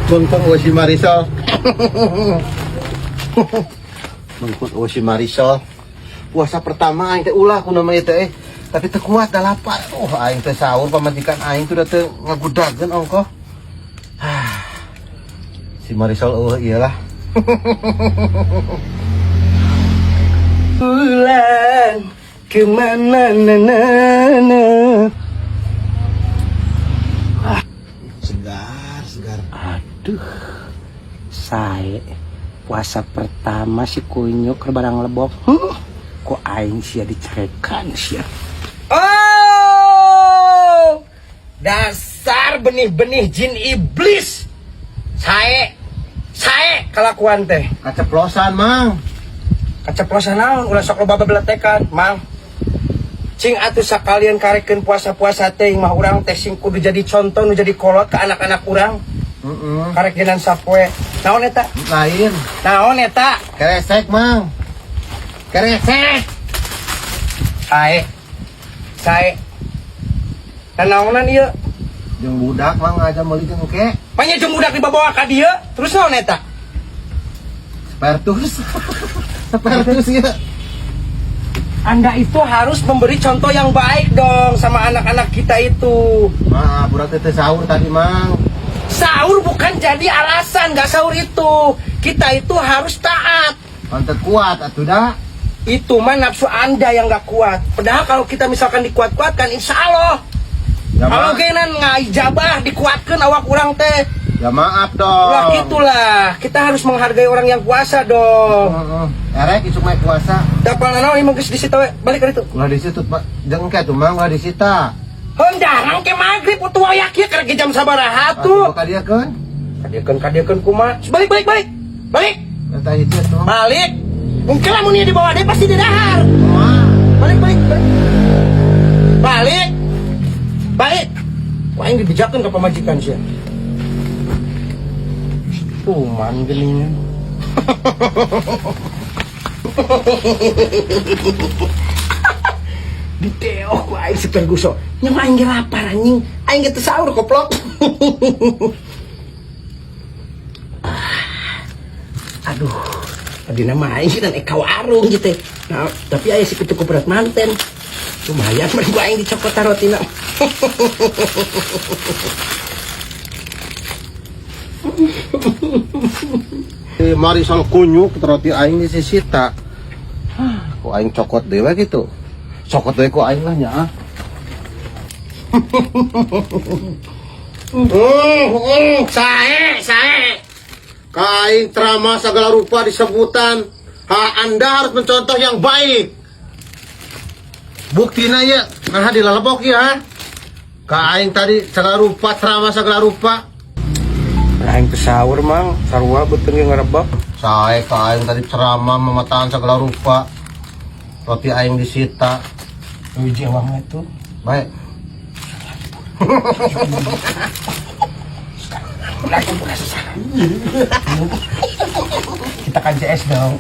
Bengkong si Marisol. Bengkong si Marisol. Puasa pertama aing teh ulah ku nama teh tapi teu kuat da lapar. Aing teh sahur pamajikan aing teh teu ngagudageun ongkoh. Si Marisol iyalah. Bulan kemana Segar. Aduh, saya puasa pertama si kunyuk ke barang lebok. Kok aing sia dicerekan sia. Oh, dasar benih-benih jin iblis. Saya kelakuan teh. Kaceplosan, Mang. Kaceplosan naon ulah sok loba babeletekan, Mang. Cing atuh sakalian karekeun puasa-puasa teh mah urang teh sing kudu jadi contoh nu jadi kolot ke anak-anak urang. Karek genan sapoe. Naon eta? Lain. Naon eta? Keresek, Mang. Keresek. Sae. Nanaonan ieu? Jeung budak Mang aja meuli jeung oke. Panya jeung budak dibawa ka dieu, terus naon eta? Spertus. Spertus ya. Anda itu harus memberi contoh yang baik dong sama anak-anak kita itu. Maaf, budak teh sahur tadi, Mang. Sahur bukan jadi alasan gak sahur itu. Kita itu harus taat. Pantet kuat atuh dah. Itu mah nafsu Anda yang gak kuat. Padahal kalau kita misalkan dikuat-kuatkan, insya Allah. Ya, Kalau kainan ngaijabah dikuatkan awak kurang teh. Ya maaf dong. Lah gitulah. Kita harus menghargai orang yang puasa dong. Erek isuk naik puasa. Dapal nanaon imah geus disita we. Balik ka ditu. Ulah disitu, Pak. Jeung engke tuh, Mang, ulah disita. Hendarang ke maghrib utuh wayak ieu karek jam sabaraha tuh. Kadiekeun. Kadiekeun kumaha? Balik. Balik. Eta hiji tuh. Balik. Engke lamun ieu dibawa deh pasti di dahar. Balik. Wah, yang dibijakeun ka pamajikan sia. Cuman geningan. Diteok ku aing si Perguso. Nya mah aing ge lapar anjing. Aing ge teu sahur koplok. Aduh. Tadi nama aing dan eka warung gitu. Nah, tapi aya si kutu berat manten. Lumayan mah gua aing dicokot tarotina. Marisol kunyuk roti aing disisita. Ku aing cokot dewe gitu. Cokot dewe ku aing lah nya. Sae. Kain trama segala rupa disebutan. Anda harus mencontoh yang baik. Buktina ya, nah dilalebok ya. Kain tadi segala rupa, trama segala rupa. Aing teu sahur mang, sarua beuteung ge ngarebek. Sae kain tadi ceramah memetaan segala rupa. Roti aing disita. Wiji awak mah itu. Baik. Kita kan CS dong.